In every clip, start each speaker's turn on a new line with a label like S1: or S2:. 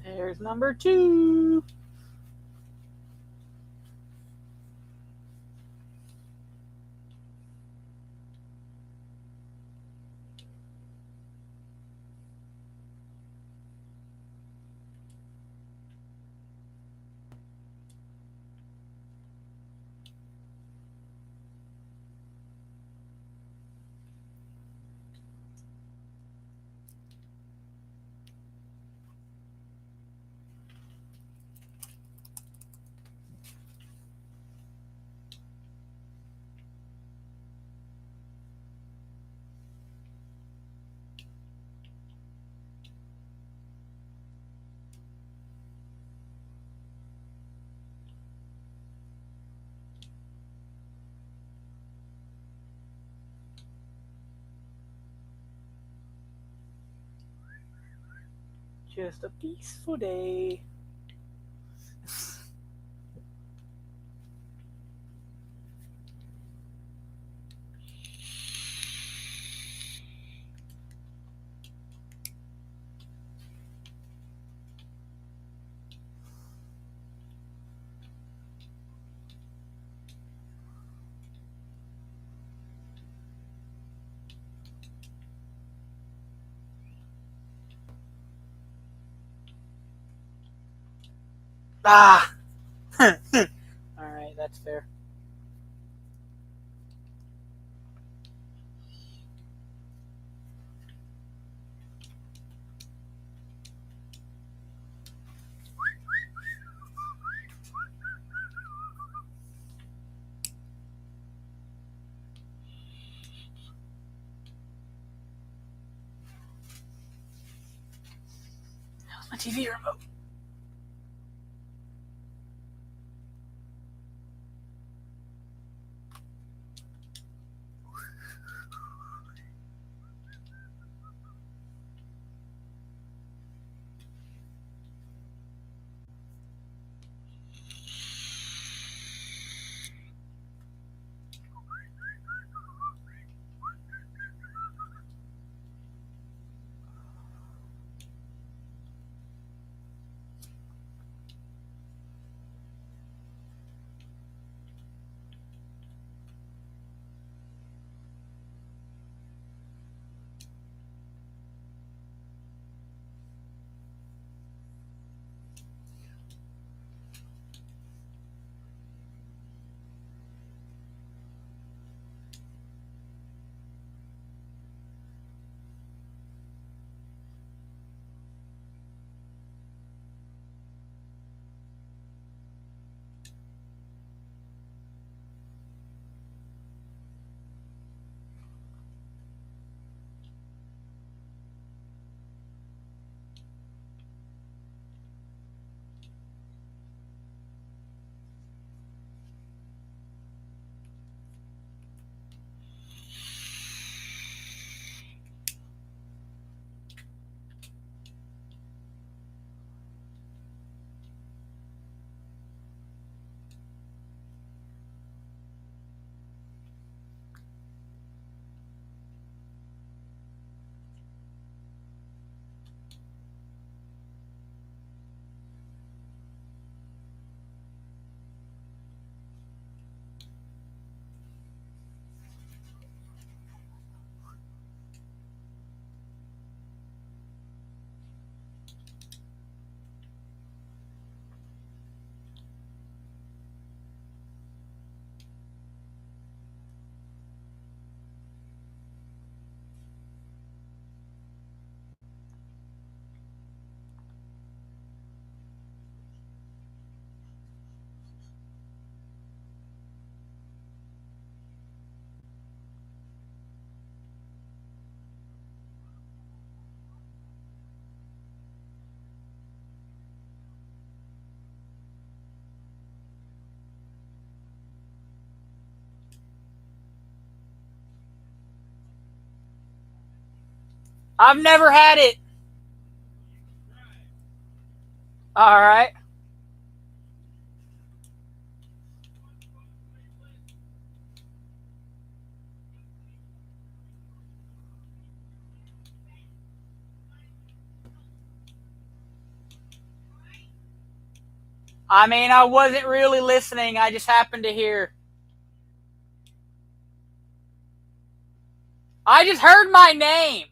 S1: There's number two. Just a peaceful day. Ah! Alright, that's fair. How's my TV remote? I've never had it. Alright. I mean, I wasn't really listening. I just happened to hear. I just heard my name.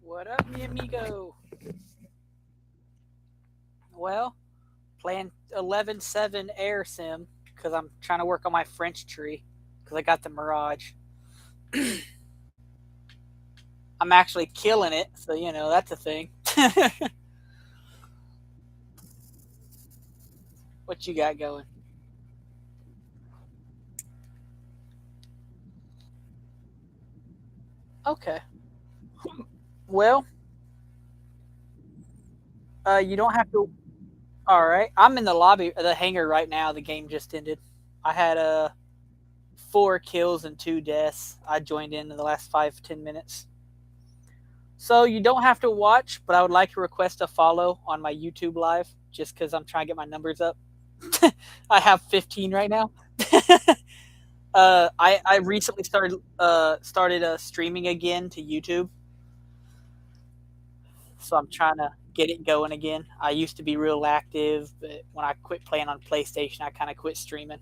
S1: What up, mi amigo? Well, playing 11.7 Air Sim because I'm trying to work on my French tree because I got the Mirage. I'm actually killing it, so that's a thing. What you got going? Okay. Well, you don't have to. All right, I'm in the lobby, the hangar right now. The game just ended. I had 4 kills and 2 deaths. I joined in the last 5-10 minutes. So you don't have to watch, but I would like to request a follow on my YouTube live just because I'm trying to get my numbers up. I have 15 right now. I recently started streaming again to YouTube, so I'm trying to get it going again. I used to be real active, but when I quit playing on PlayStation, I kind of quit streaming.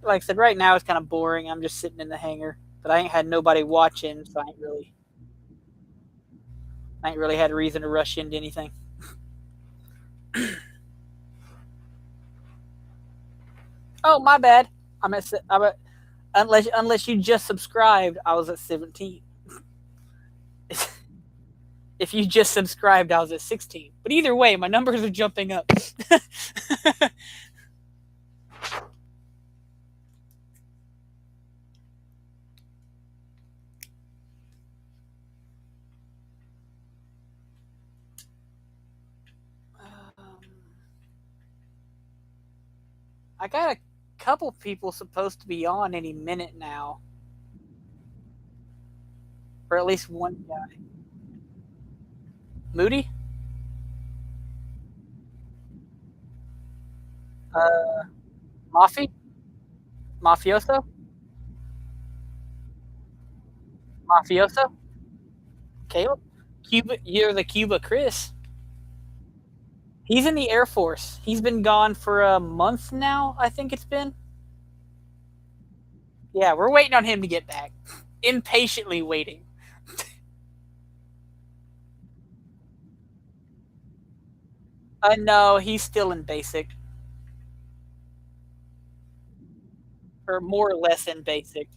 S1: Like I said, right now it's kind of boring. I'm just sitting in the hangar, but I ain't had nobody watching, so I ain't really had a reason to rush into anything. Oh, my bad. I'm at unless you just subscribed, I was at 17. If you just subscribed, I was at 16. But either way, my numbers are jumping up. um, I got a couple people supposed to be on any minute now, or at least one guy. Moody, uh, Mafi, Mafioso, Mafioso, Caleb, Cuba. You're the Cuba Chris. He's in the Air Force. He's been gone for a month now. I think it's been. Yeah, we're waiting on him to get back. Impatiently waiting. No, he's still in basic, or more or less in basic.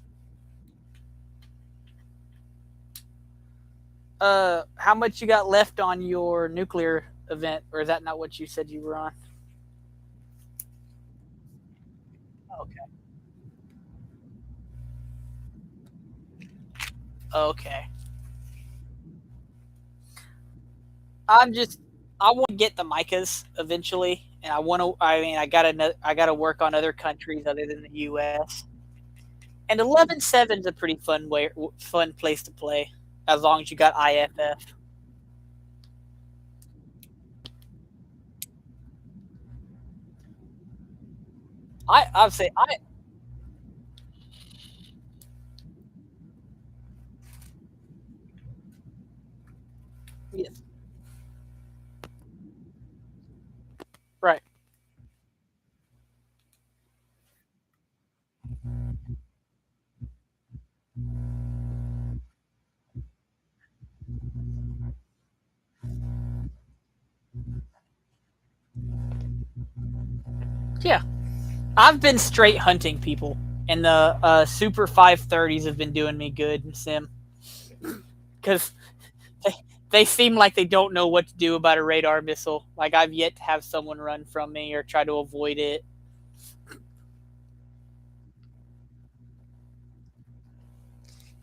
S1: How much you got left on your nuclear event, or is that not what you said you were on? Okay. Okay. I want to get the Micas eventually, and I want to. I mean, I got to work on other countries other than the U.S. And 11.7 is a pretty fun place to play, as long as you got IFF. I'd say I yes, right. Yeah, I've been straight hunting people, and the Super 530s have been doing me good in Sim because they, they seem like they don't know what to do about a radar missile. Like I've yet to have someone run from me or try to avoid it.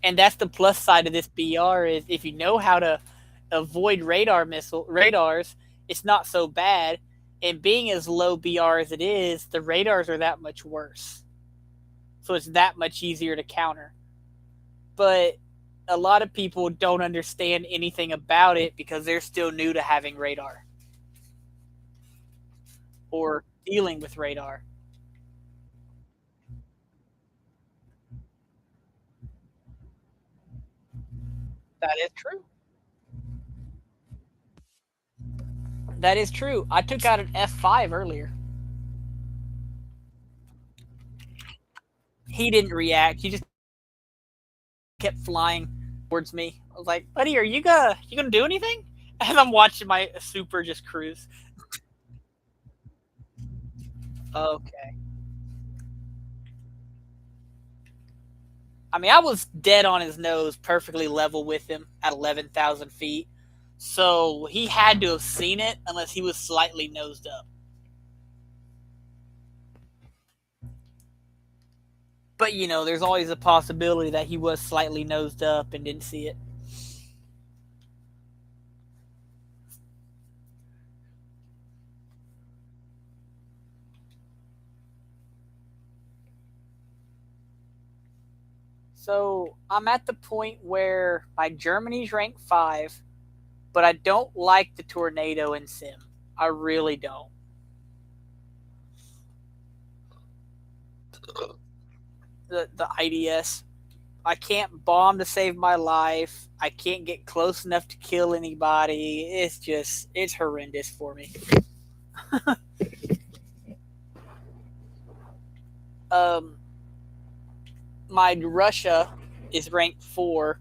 S1: And that's the plus side of this BR is if you know how to avoid radars, it's not so bad. And being as low BR as it is, the radars are that much worse. So it's that much easier to counter. But a lot of people don't understand anything about it because they're still new to having radar or dealing with radar. That is true. That is true. I took out an F5 earlier. He didn't react. He just kept flying towards me. I was like, "Buddy, are you gonna do anything?" And I'm watching my super just cruise. Okay. I mean, I was dead on his nose, perfectly level with him at 11,000 feet. So he had to have seen it unless he was slightly nosed up. But there's always a possibility that he was slightly nosed up and didn't see it. So I'm at the point where my Germany's ranked 5, but I don't like the tornado in Sim. I really don't. The IDS. I can't bomb to save my life. I can't get close enough to kill anybody. It's horrendous for me. um, my Russia is ranked 4.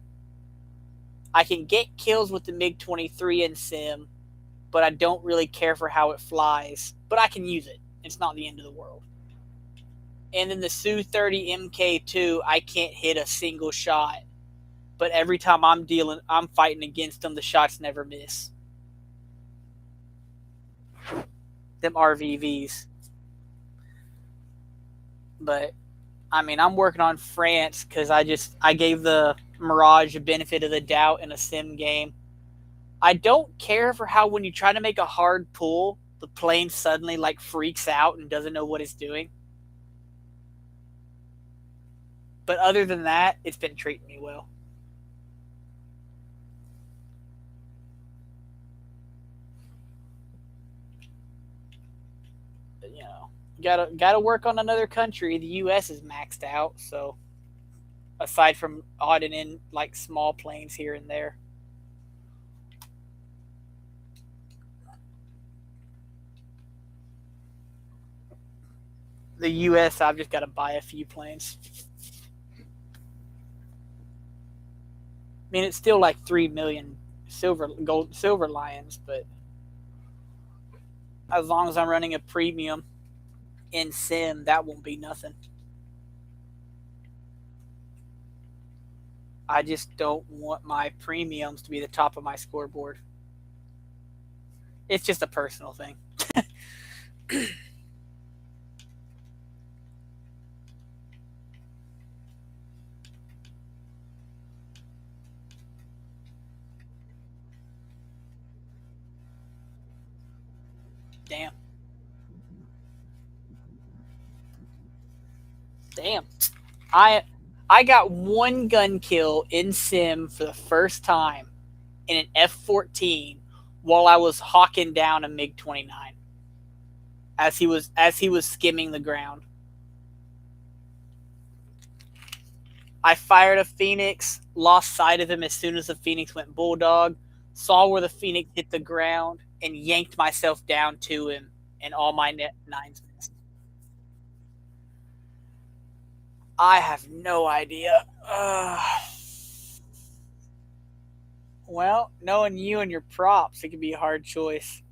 S1: I can get kills with the MiG 23 in Sim, but I don't really care for how it flies. But I can use it. It's not the end of the world. And then the Su-30 MK2, I can't hit a single shot. But every time I'm fighting against them, the shots never miss. Them RVVs. But I mean, I'm working on France because I gave the Mirage a benefit of the doubt in a sim game. I don't care for how when you try to make a hard pull, the plane suddenly like freaks out and doesn't know what it's doing. But other than that, it's been treating me well. But, gotta work on another country. The U.S. is maxed out, so aside from odd and in like small planes here and there. The U.S. I've just got to buy a few planes. I mean, it's still like 3 million silver lions, but as long as I'm running a premium in sim, that won't be nothing. I just don't want my premiums to be the top of my scoreboard. It's just a personal thing. Damn. Damn. I I got one gun kill in sim for the first time in an F-14 while I was hawking down a MiG 29 as he was skimming the ground. I fired a Phoenix, lost sight of him as soon as the Phoenix went bulldog, saw where the Phoenix hit the ground, and yanked myself down to him, and all my net nines missed. I have no idea. Well, knowing you and your props, it could be a hard choice.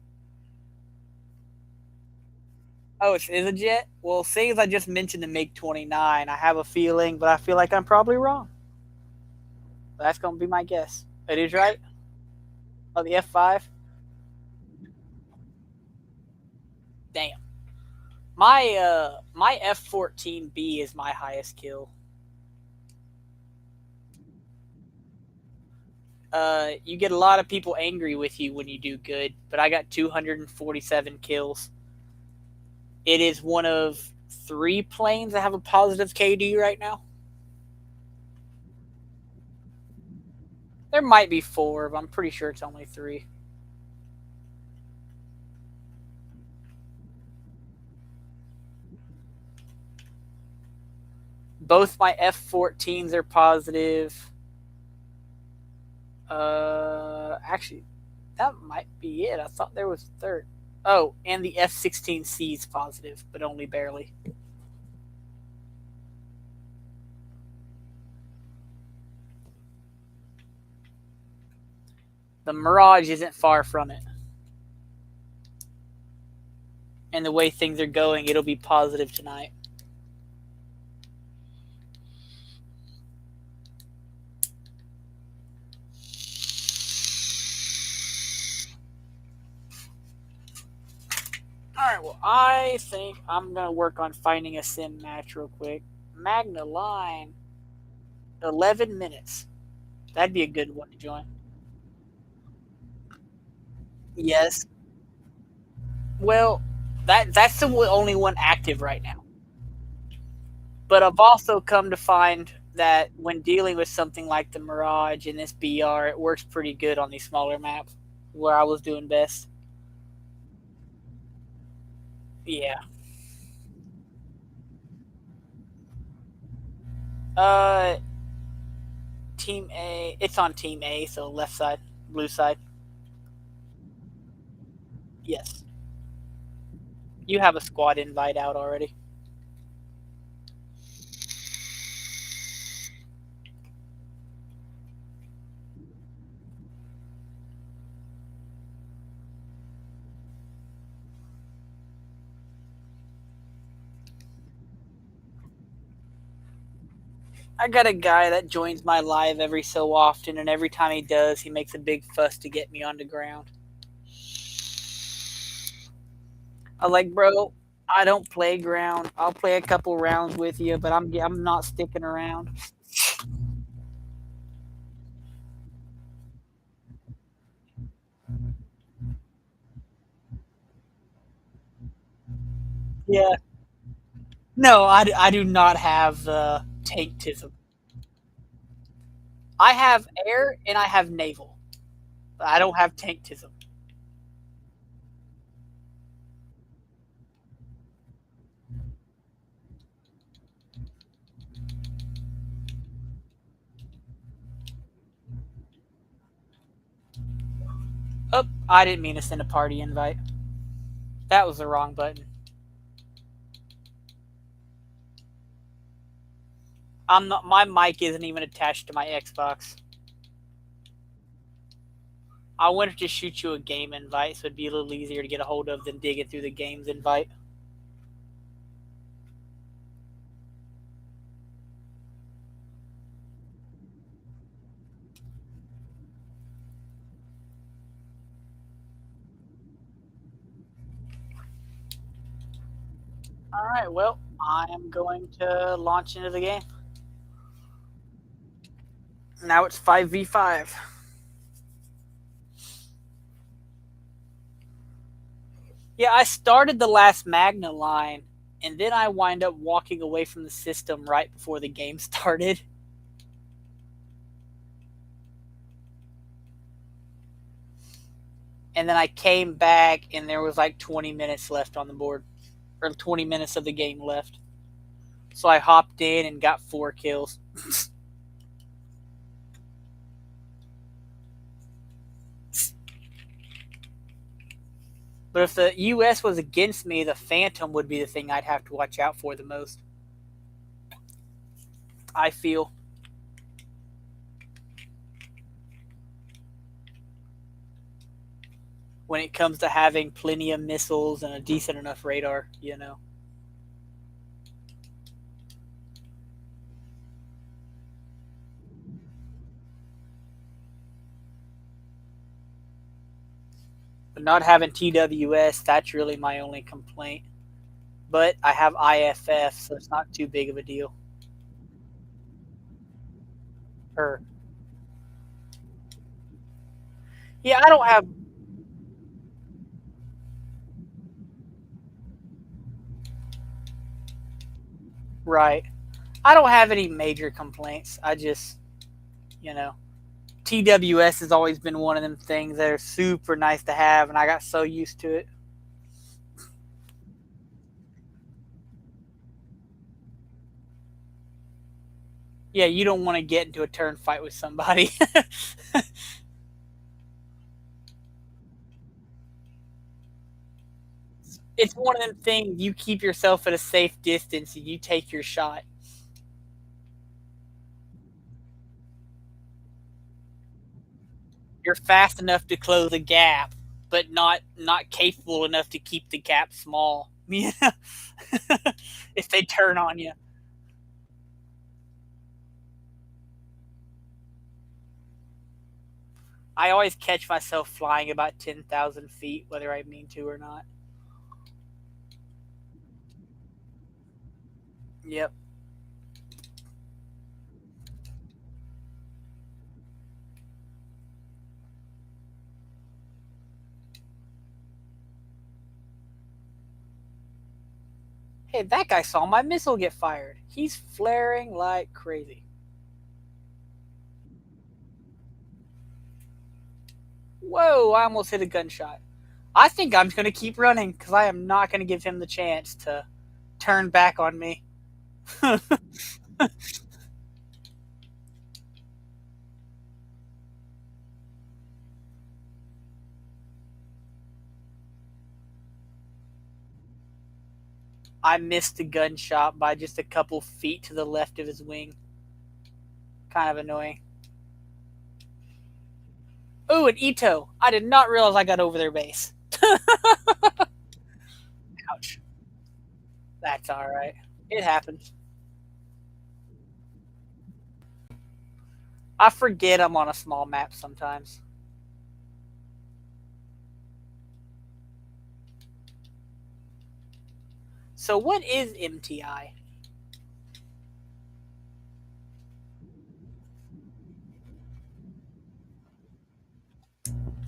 S1: Oh, it is a jet? Well, seeing as I just mentioned the MiG 29, I have a feeling, but I feel like I'm probably wrong. That's going to be my guess. It is right? Oh, the F5? Damn. My F-14B is my highest kill. You get a lot of people angry with you when you do good, but I got 247 kills. It is one of 3 planes that have a positive KD right now. There might be 4, but I'm pretty sure it's only 3. Both my F-14s are positive. Actually, that might be it. I thought there was a third. Oh, and the F-16C is positive, but only barely. The Mirage isn't far from it. And the way things are going, it'll be positive tonight. All right. Well, I think I'm gonna work on finding a sim match real quick. Magna Line, 11 minutes. That'd be a good one to join. Yes. Well, that's the only one active right now. But I've also come to find that when dealing with something like the Mirage and this BR, it works pretty good on these smaller maps where I was doing best. Yeah. Uh, Team A. It's on Team A, so left side, blue side. Yes. You have a squad invite out already. I got a guy that joins my live every so often, and every time he does, he makes a big fuss to get me on the ground. I'm like, bro, I don't play ground. I'll play a couple rounds with you, but I'm not sticking around. Yeah. No, I do not have tanktism. I have air and I have naval. But I don't have tanktism. Oh, I didn't mean to send a party invite. That was the wrong button. I'm not. My mic isn't even attached to my Xbox. I wanted to shoot you a game invite, so it'd be a little easier to get a hold of than digging through the games invite. All right. Well, I am going to launch into the game. Now it's 5v5. Yeah, I started the last Magna line, and then I wind up walking away from the system right before the game started. And then I came back, and there was like 20 minutes left on the board, or 20 minutes of the game left. So I hopped in and got 4 kills. But if the U.S. was against me, the Phantom would be the thing I'd have to watch out for the most. I feel. When it comes to having plenty of missiles and a decent enough radar. But not having TWS, that's really my only complaint. But I have IFF, so it's not too big of a deal. Or yeah, I don't have right. I don't have any major complaints. I just, you know, TWS has always been one of them things that are super nice to have, and I got so used to it. Yeah, you don't want to get into a turn fight with somebody. It's one of them things you keep yourself at a safe distance and you take your shot. You're fast enough to close a gap, but not capable enough to keep the gap small. Yeah. If they turn on you. I always catch myself flying about 10,000 feet, whether I mean to or not. Yep. Hey, that guy saw my missile get fired. He's flaring like crazy. Whoa, I almost hit a gunshot. I think I'm going to keep running because I am not going to give him the chance to turn back on me. I missed a gunshot by just a couple feet to the left of his wing. Kind of annoying. Ooh, an Ito. I did not realize I got over their base. Ouch. That's all right. It happens. I forget I'm on a small map sometimes. So, what is MTI?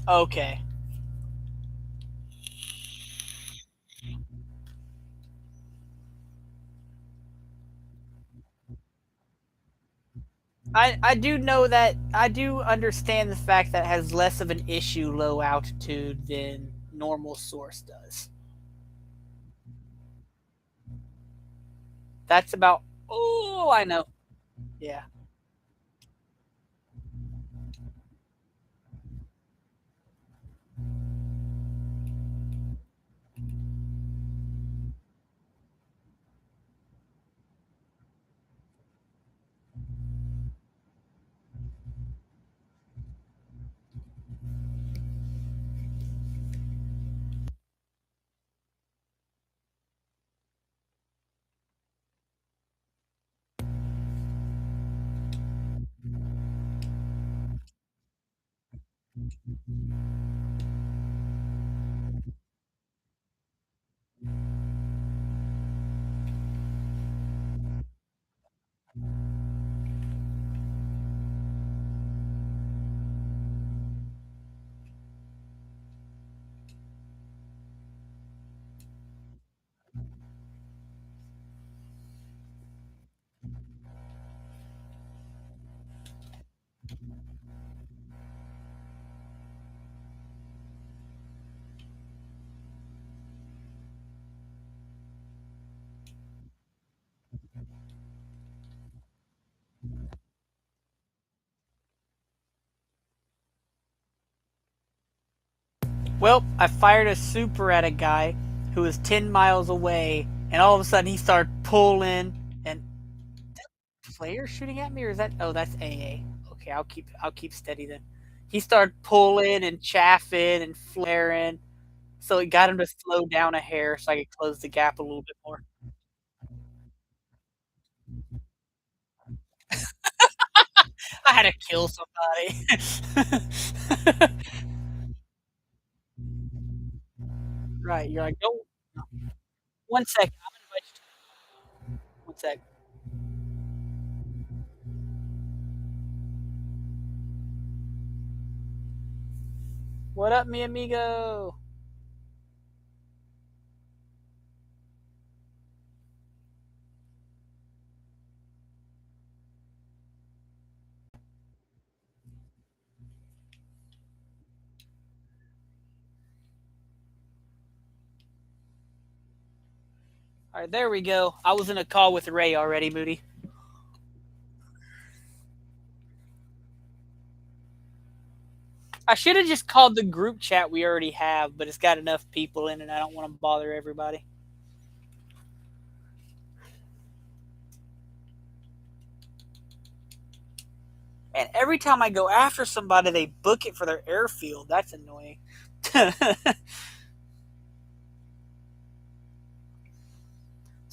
S1: Okay. I do know that. I do understand the fact that it has less of an issue low altitude than normal source does. That's about. Oh, I know. Yeah. Well, I fired a super at a guy who was 10 miles away, and all of a sudden he started pulling. And player shooting at me, or is that? Oh, that's AA. Okay, I'll keep steady then. He started pulling and chaffing and flaring, so it got him to slow down a hair, so I could close the gap a little bit more. I had to kill somebody. Right, you're like, don't. One second, I'm gonna invite you. One sec. What up, mi amigo? All right, there we go. I was in a call with Ray already, Moody. I should have just called the group chat we already have, but it's got enough people in it. I don't want to bother everybody. And every time I go after somebody, they book it for their airfield. That's annoying.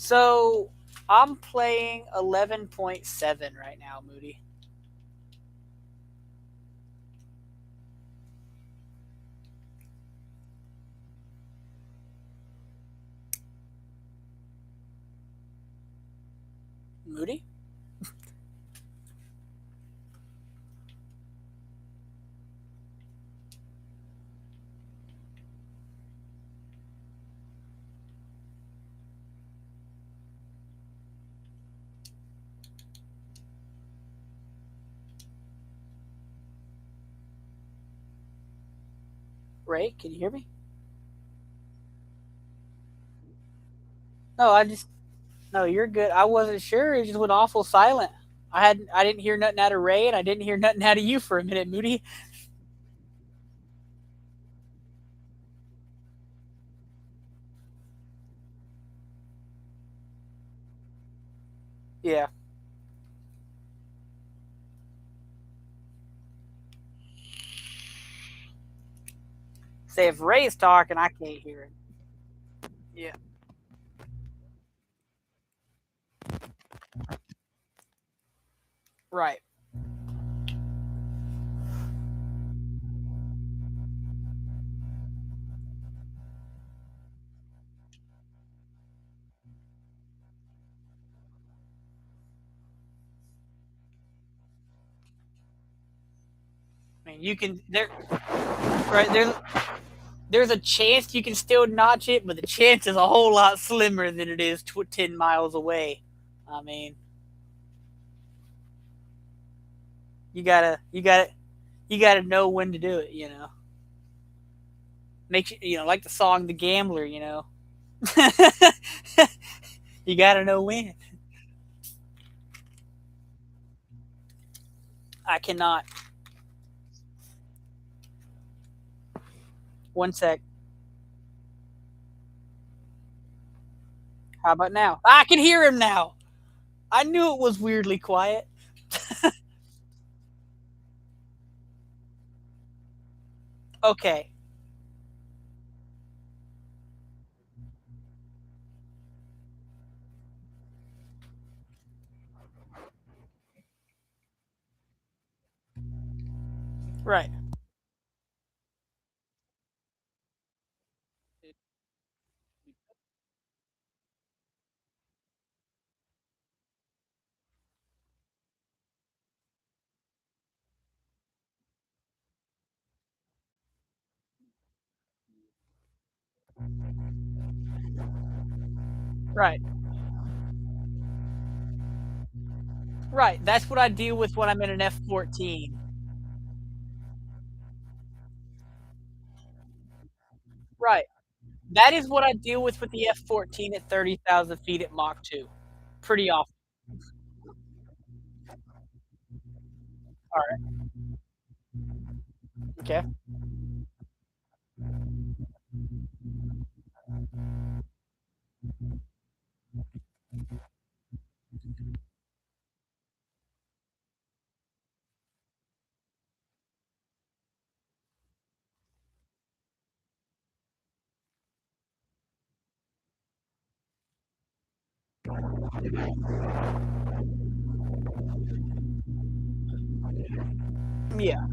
S1: So I'm playing 11.7 right now, Moody. Moody? Ray, can you hear me? No, I just no, you're good. I wasn't sure. It just went awful silent. I didn't hear nothing out of Ray, and I didn't hear nothing out of you for a minute, Moody. Yeah. Say if Ray's talking, I can't hear him. Yeah. Right. I mean, you can there. Right there's a chance you can still notch it, but the chance is a whole lot slimmer than it is 10 miles away. I mean, you gotta you gotta know when to do it. Make like the song "The Gambler." You gotta know when. I cannot. One sec. How about now? I can hear him now. I knew it was weirdly quiet. Okay. Right. Right. Right. That's what I deal with when I'm in an F-14. Right. That is what I deal with the F-14 at 30,000 feet at Mach 2. Pretty often. All right. Okay. Yeah.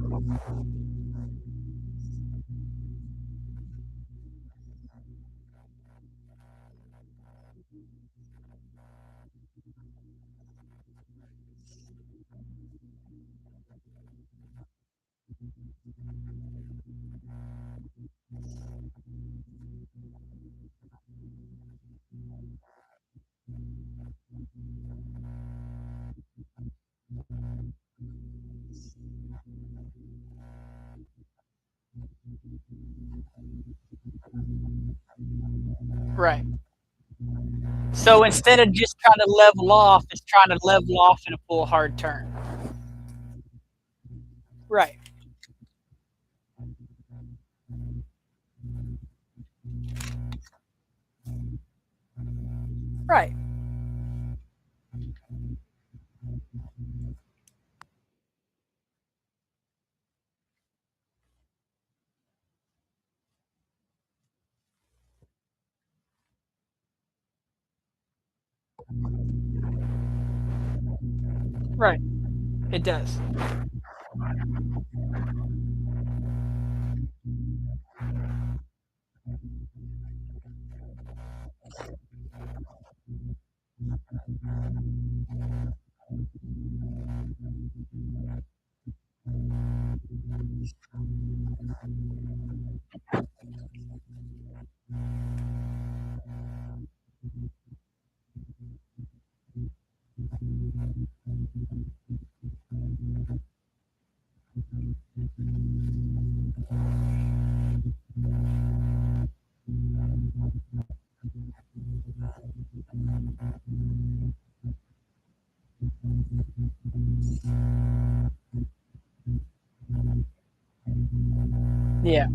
S1: Right. So instead of just trying to level off, it's trying to level off in a full hard turn. Right. Right. Right. It does. Yeah.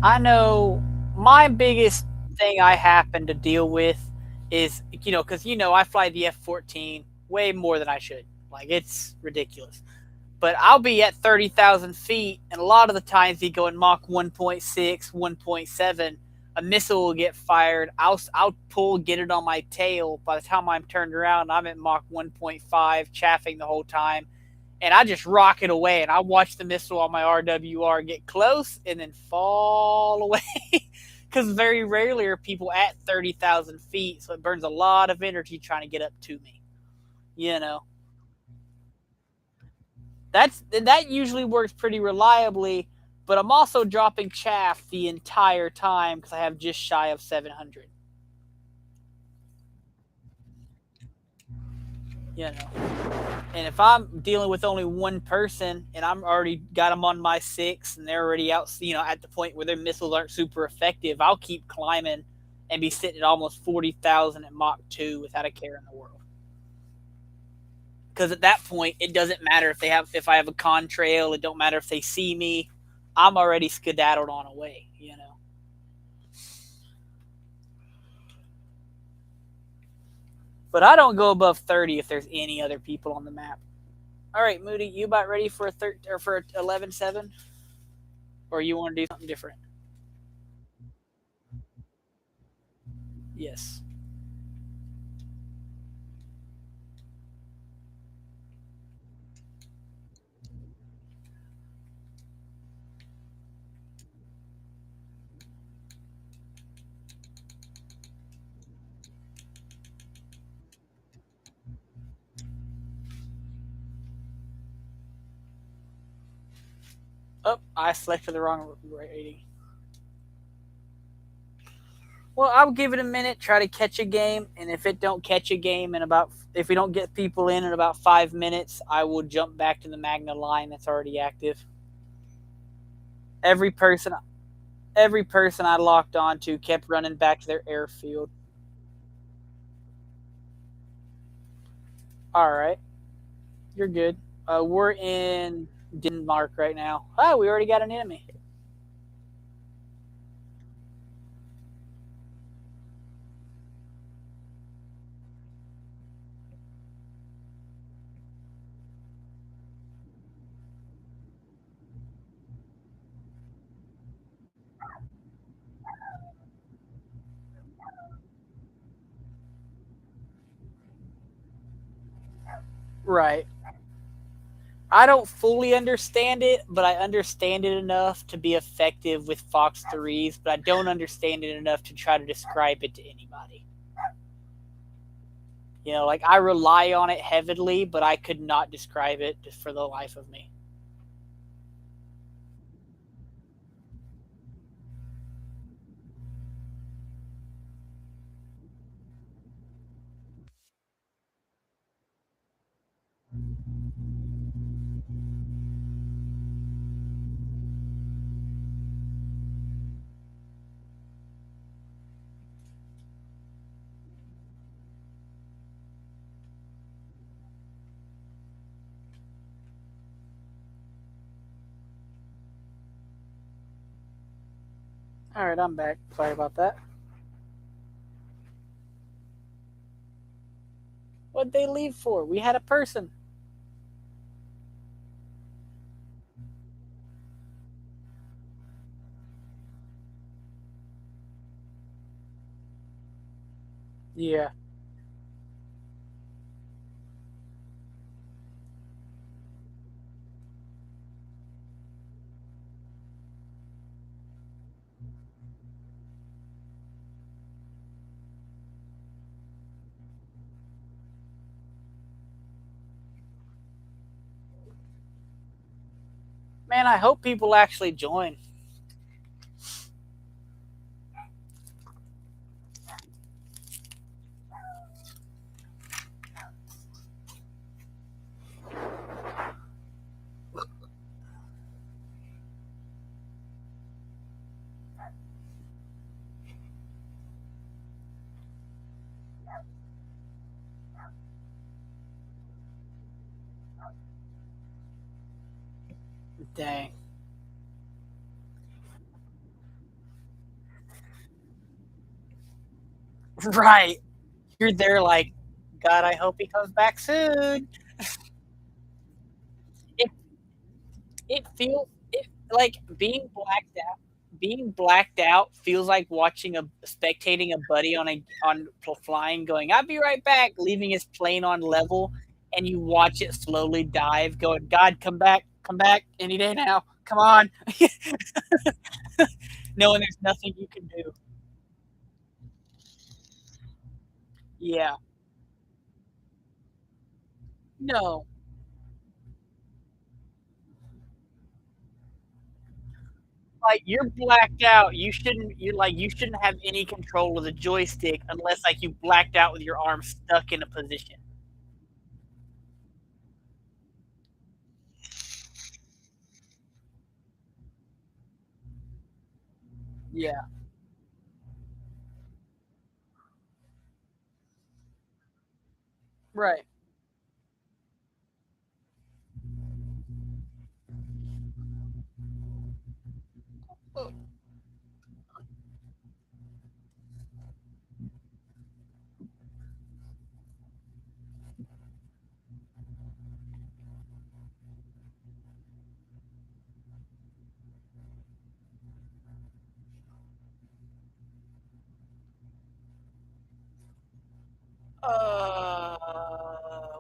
S1: I know my biggest thing I happen to deal with is, because, I fly the F-14 way more than I should. Like, it's ridiculous. But I'll be at 30,000 feet, and a lot of the times you go in Mach 1.6, 1.7, a missile will get fired. I'll pull, get it on my tail. By the time I'm turned around, I'm at Mach 1.5, chaffing the whole time, and I just rocket away. And I watch the missile on my RWR get close and then fall away. Because very rarely are people at 30,000 feet, so it burns a lot of energy trying to get up to me. You know, that usually works pretty reliably, but I'm also dropping chaff the entire time because I have just shy of 700. You know, and if I'm dealing with only one person and I'm already got them on my six and they're already out, at the point where their missiles aren't super effective, I'll keep climbing and be sitting at almost 40,000 at Mach 2 without a care in the world. Because at that point, it doesn't matter if I have a contrail. It don't matter if they see me. I'm already skedaddled on away. But I don't go above 30 if there's any other people on the map. All right, Moody, you about ready for a or for 11-7, or you want to do something different? Yes. Oh, I selected the wrong rating. Well, I'll give it a minute, try to catch a game, and if it don't catch a game if we don't get people in about 5 minutes, I will jump back to the Magna line that's already active. Every person, every person I locked onto kept running back to their airfield. All right, you're good. We're in Denmark right now. Oh, we already got an enemy. Right. I don't fully understand it, but I understand it enough to be effective with Fox 3s, but I don't understand it enough to try to describe it to anybody. Like I rely on it heavily, but I could not describe it just for the life of me. All right, I'm back. Sorry about that. What'd they leave for? We had a person. Yeah. Man, I hope people actually join. Dang. Right. You're there like, God, I hope he comes back soon. It it feels it like being blacked out feels like watching a spectating a buddy on flying going, "I'll be right back," leaving his plane on level, and you watch it slowly dive, going, "God, come back any day now. Come on." Knowing there's nothing you can do. Yeah. No. Like, you're blacked out. You shouldn't have any control of the joystick unless, like, you blacked out with your arm stuck in a position. Yeah. Right.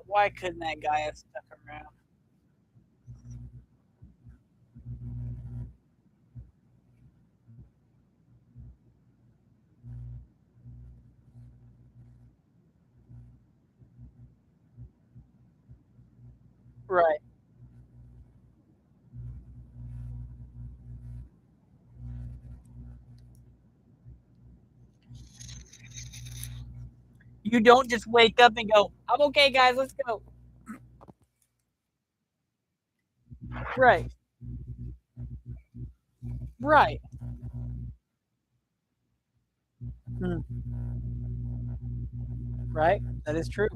S1: Why couldn't that guy have stuck around? Right. You don't just wake up and go, "I'm okay, guys, let's go." Right. Right. Mm, right. That is true.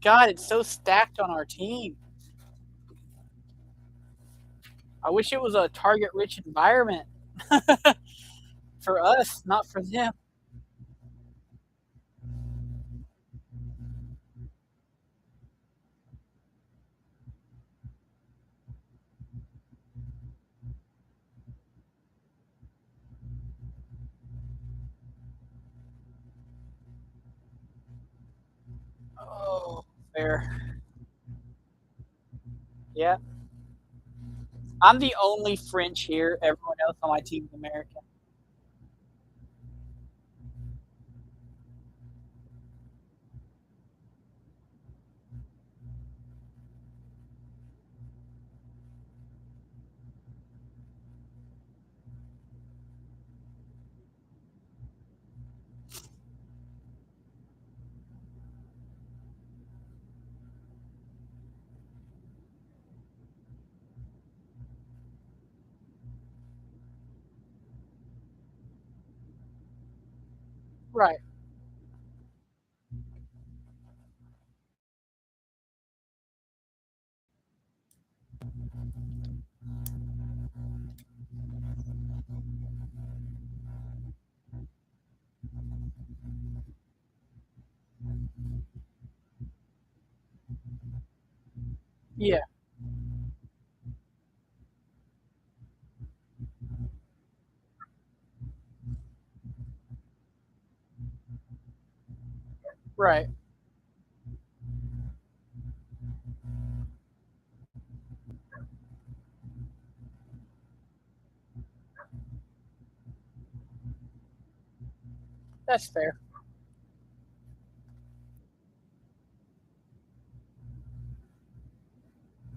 S1: God, it's so stacked on our team. I wish it was a target-rich environment for us, not for them. Oh, fair. Yeah. I'm the only French here. Everyone else on my team is American. Right. Yeah. Right. That's fair.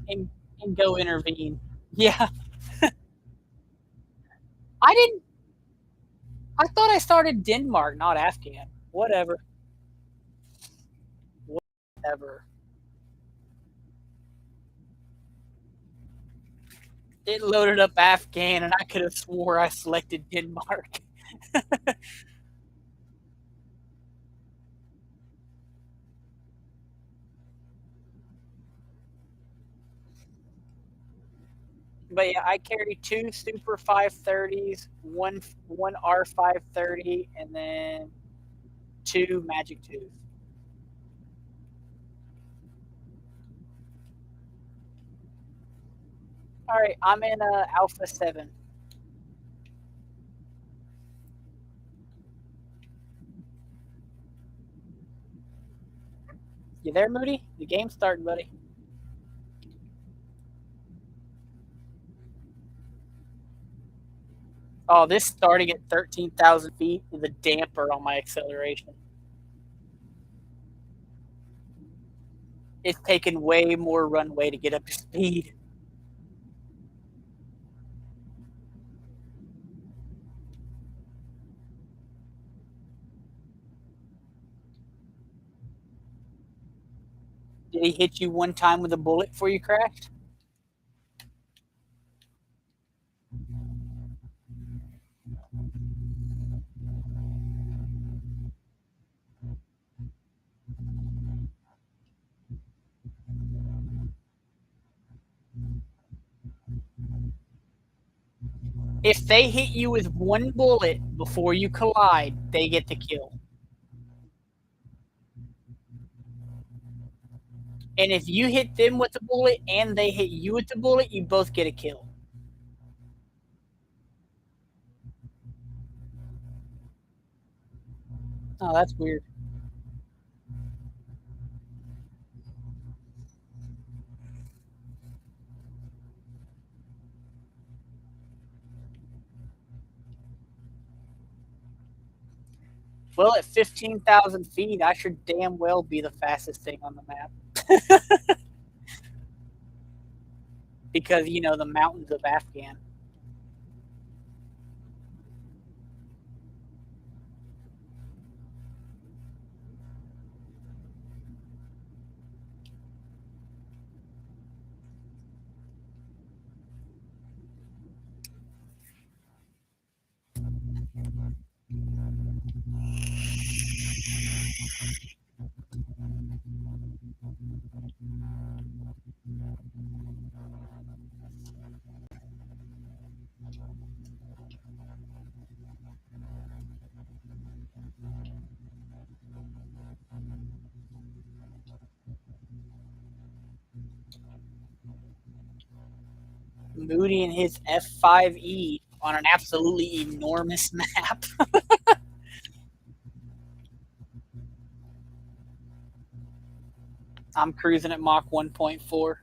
S1: And and go intervene. Yeah, I didn't. I thought I started Denmark, not Afghan. Whatever. Whatever. It loaded up Afghan, and I could have swore I selected Denmark. But yeah, I carry two Super 530s, one R 530, and then two Magic 2s. All right, I'm in Alpha 7. You there, Moody? The game's starting, buddy. Oh, this starting at 13,000 feet is a damper on my acceleration. It's taken way more runway to get up to speed. Did he hit you one time with a bullet before you crashed? If they hit you with one bullet before you collide, they get the kill. And if you hit them with the bullet and they hit you with the bullet, you both get a kill. Oh, that's weird. Well, at 15,000 feet, I should damn well be the fastest thing on the map. Because, you know, the mountains of Afghan. Moody and his F5E on an absolutely enormous map. I'm cruising at Mach 1.4.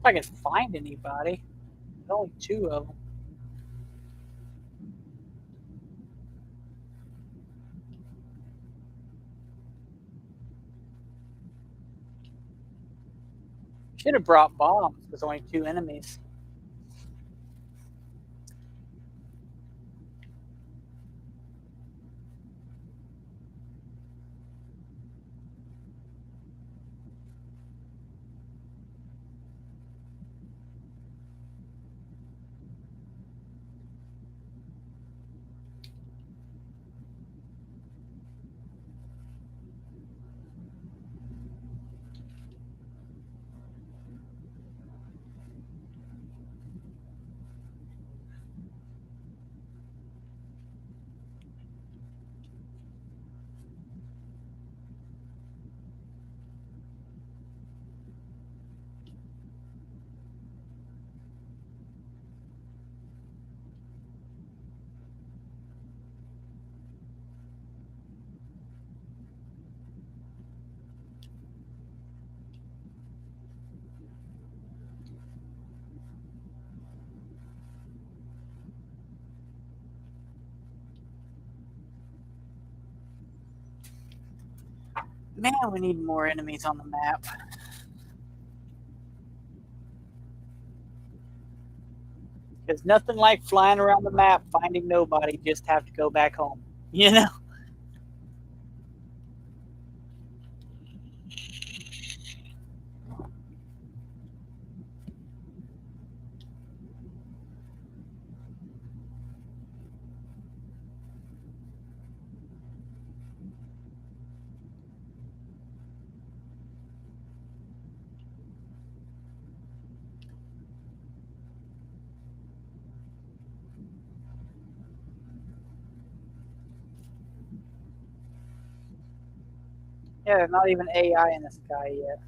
S1: If I can find anybody. There's only two of them. Should have brought bombs. There's only two enemies. Man, we need more enemies on the map. There's nothing like flying around the map, finding nobody, just have to go back home. You know? Yeah, there's not even AI in the sky yet.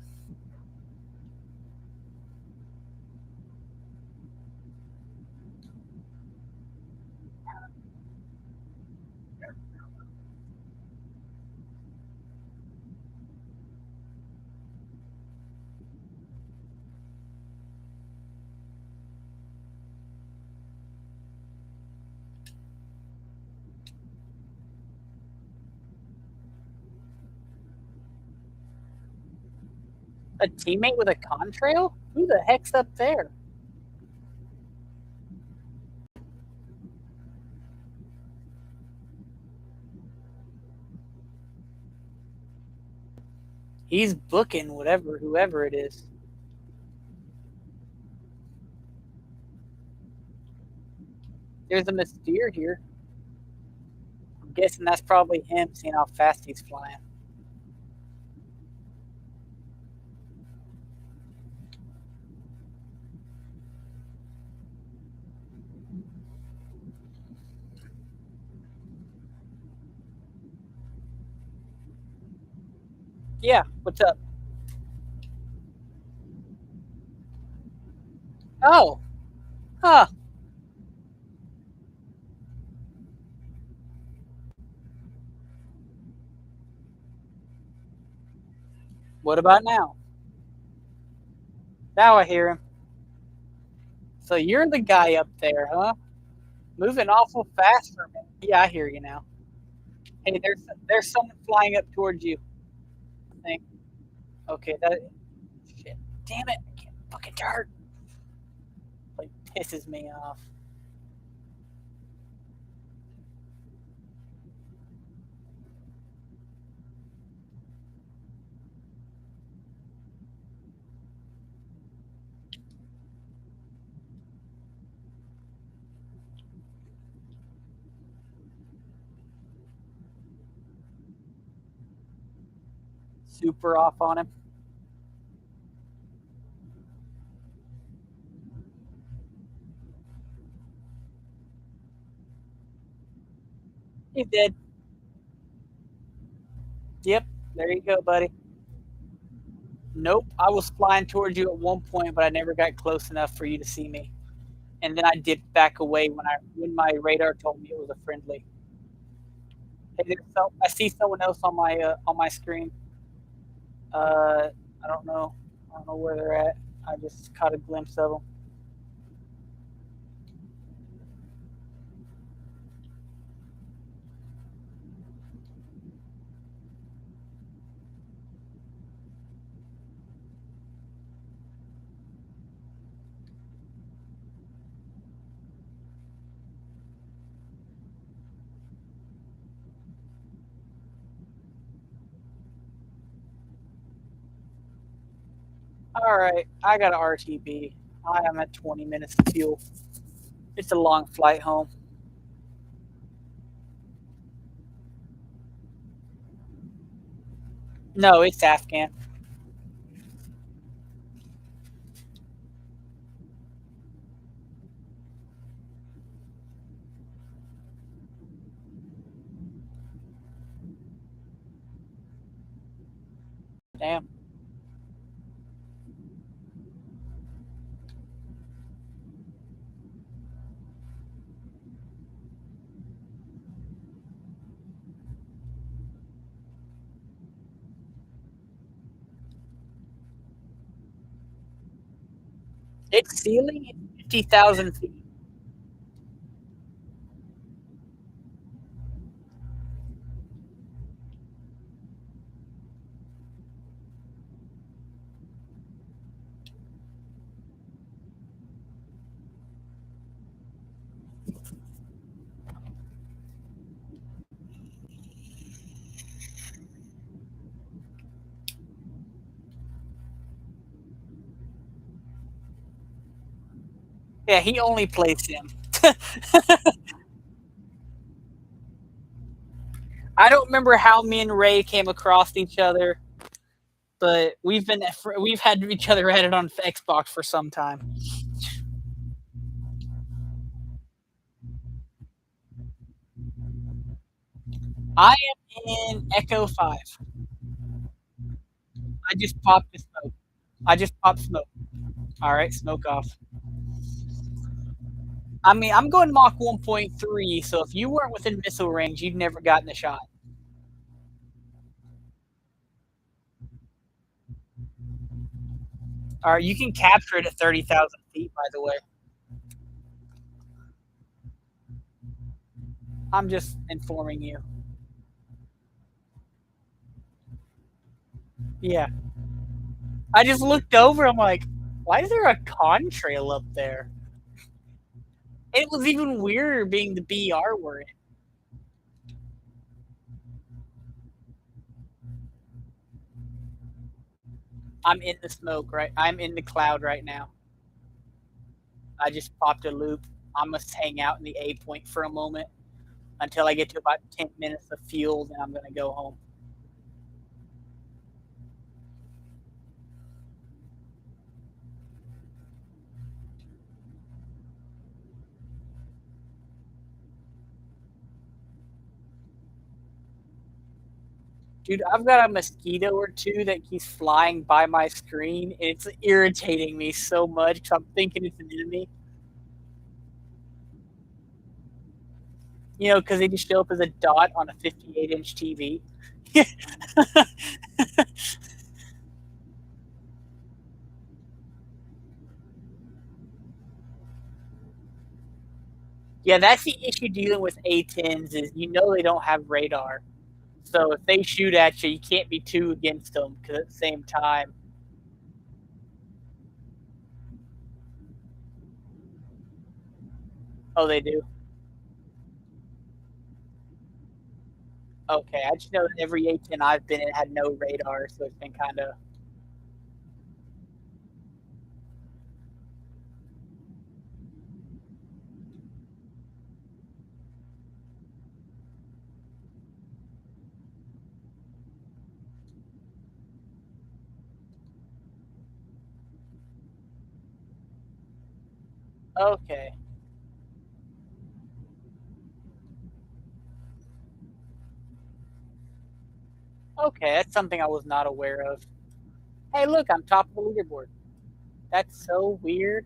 S1: A teammate with a contrail? Who the heck's up there? He's booking whoever it is. There's a Mystere here. I'm guessing that's probably him, seeing how fast he's flying. Yeah, what's up? Oh, huh. What about now? Now I hear him. So you're the guy up there, huh? Moving awful fast for me. Yeah, I hear you now. Hey, there's someone flying up towards you. I think. Okay, that shit. Damn it! I can't fucking turn. Like pisses me off. Super off on him. He's dead. Yep. There you go, buddy. Nope. I was flying towards you at one point, but I never got close enough for you to see me. And then I dipped back away when my radar told me it was a friendly. Hey, I see someone else on my screen. I don't know. I don't know where they're at. I just caught a glimpse of him. All right, I got an RTB. I am at 20 minutes of fuel. It's a long flight home. No, it's Afghan. Damn. Its ceiling is 50,000 feet. Yeah, he only plays him. I don't remember how me and Ray came across each other, but we've had each other at it on Xbox for some time. I am in Echo 5. I just popped the smoke. I just popped smoke. All right, smoke off. I mean, I'm going Mach 1.3, so if you weren't within missile range, you'd never gotten a shot. All right, you can capture it at 30,000 feet, by the way. I'm just informing you. Yeah. I just looked over. I'm like, why is there a contrail up there? It was even weirder being the BR we're in. I'm in the smoke, right? I'm in the cloud right now. I just popped a loop. I must hang out in the A point for a moment until I get to about 10 minutes of fuel, then I'm going to go home. Dude, I've got a mosquito or two that keeps flying by my screen, and it's irritating me so much because I'm thinking it's an enemy. You know, because they just show up as a dot on a 58-inch TV. Yeah, that's the issue dealing with A10s is you know they don't have radar. So if they shoot at you, you can't be too against them because at the same time, oh, they do. Okay, I just know that every A10 I've been in had no radar, so it's been kind of okay. Okay, that's something I was not aware of. Hey, look, I'm top of the leaderboard. That's so weird.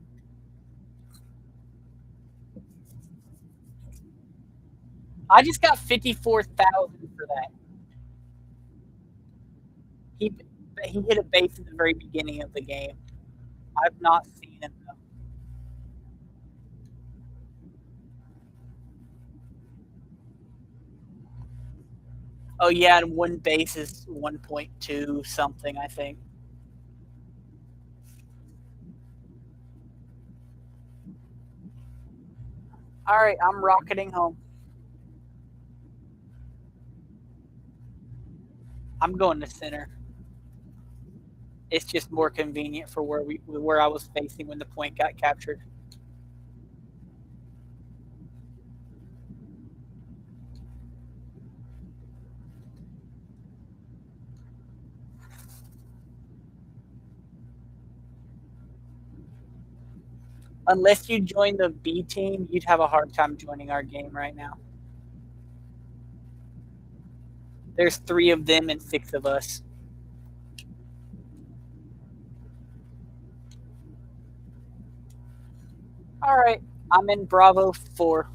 S1: I just got 54,000 for that. He he hit a base at the very beginning of the game. I've not seen him though. Oh yeah, and one base is 1.2 something, I think. All right, I'm rocketing home. I'm going to center. It's just more convenient for where I was facing when the point got captured. Unless you join the B team, you'd have a hard time joining our game right now. There's 3 of them and 6 of us. All right, I'm in Bravo 4,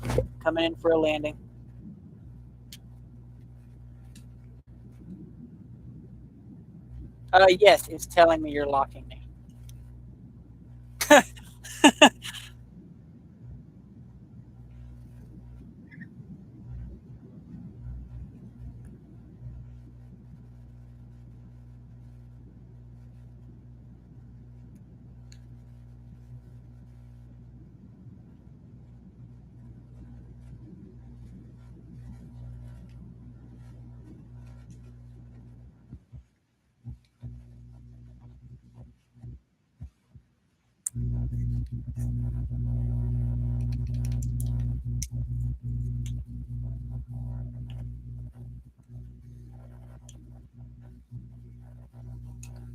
S1: coming in for a landing. Yes, it's telling me you're locking me.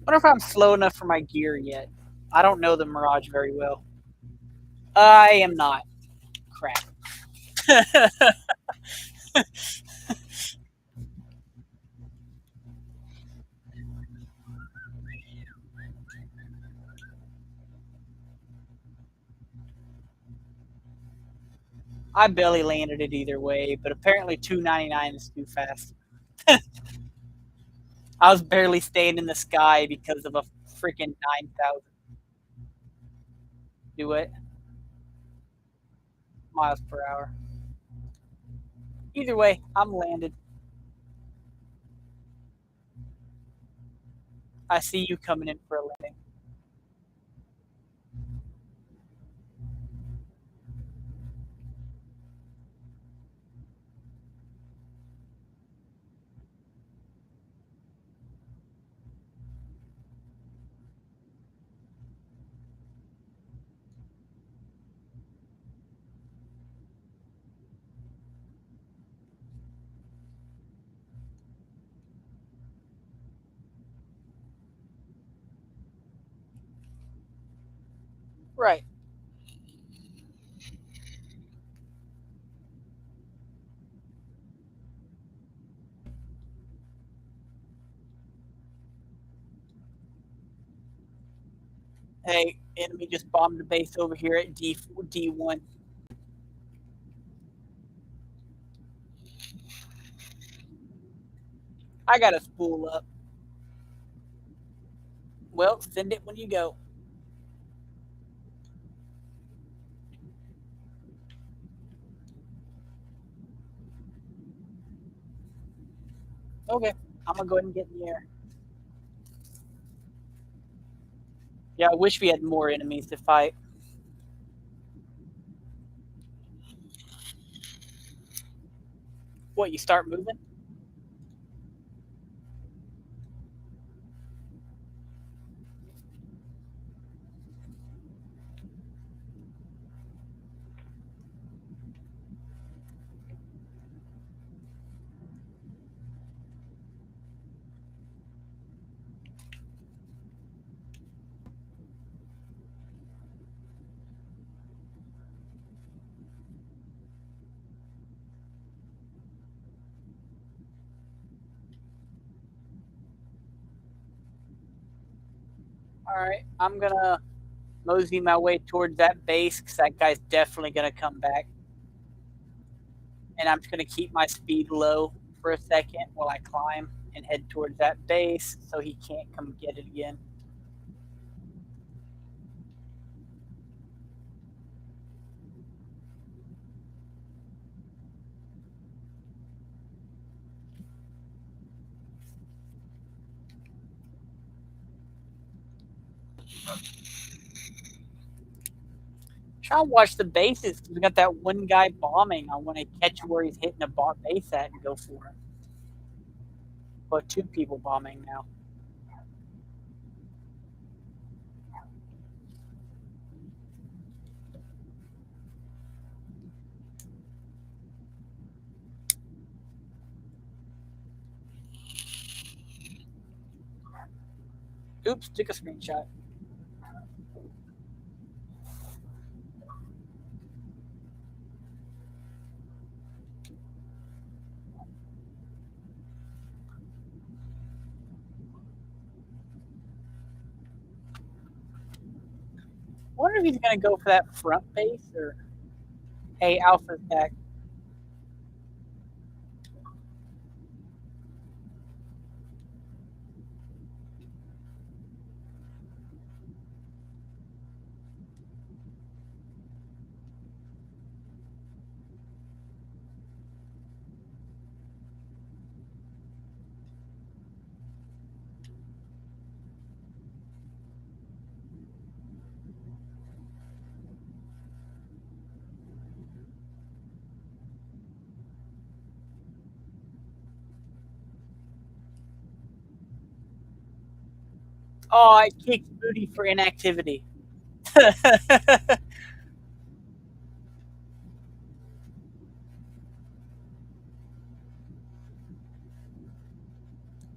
S1: Wonder if I'm slow enough for my gear yet. I don't know the Mirage very well. I am not. Crap. I barely landed it either way, but apparently 299 is too fast. I was barely staying in the sky because of a freaking 9,000. Do it miles per hour. Either way, I'm landed. I see you coming in for a landing. Right. Hey, enemy just bombed the base over here at D1. I got a spool up. Well, send it when you go. Okay, I'm gonna go ahead and get in the air. Yeah, I wish we had more enemies to fight. What, you start moving? All right, I'm gonna mosey my way towards that base because that guy's definitely gonna come back. And I'm just gonna keep my speed low for a second while I climb and head towards that base so he can't come get it again. Try and watch the bases. We got that one guy bombing. I want to catch where he's hitting a base at and go for him. But two people bombing now. Oops, took a screenshot. I wonder if he's going to go for that front base or. Hey, Alpha's back. Oh, I kicked Booty for inactivity.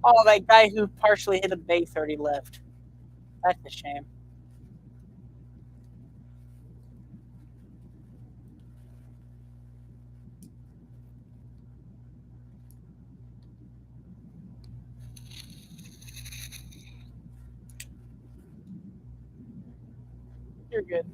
S1: Oh, that guy who partially hit a base already left. That's a shame. You're good.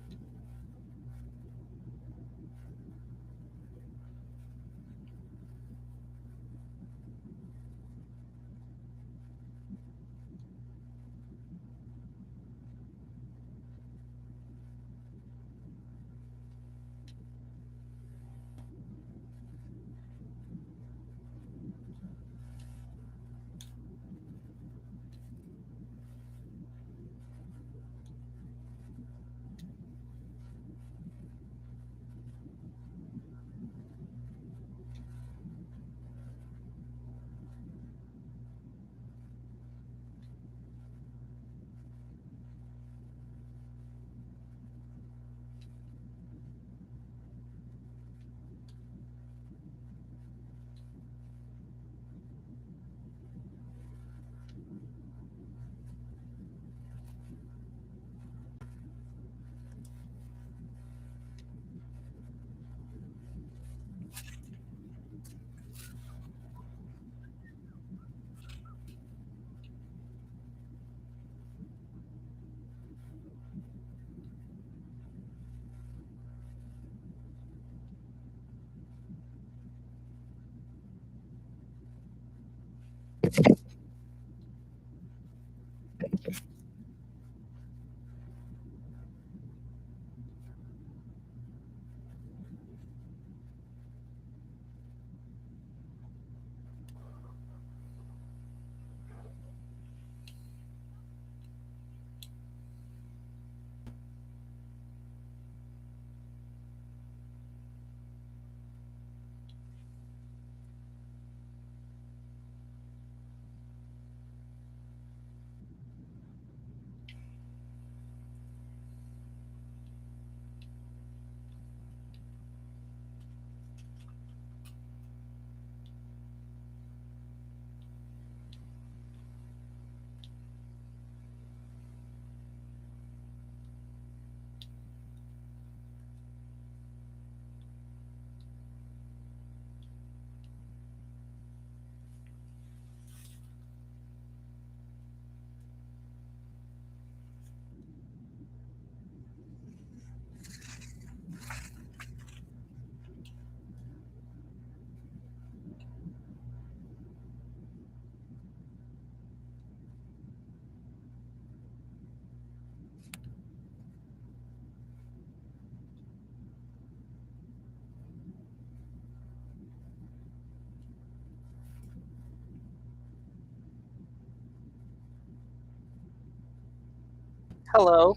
S1: Hello.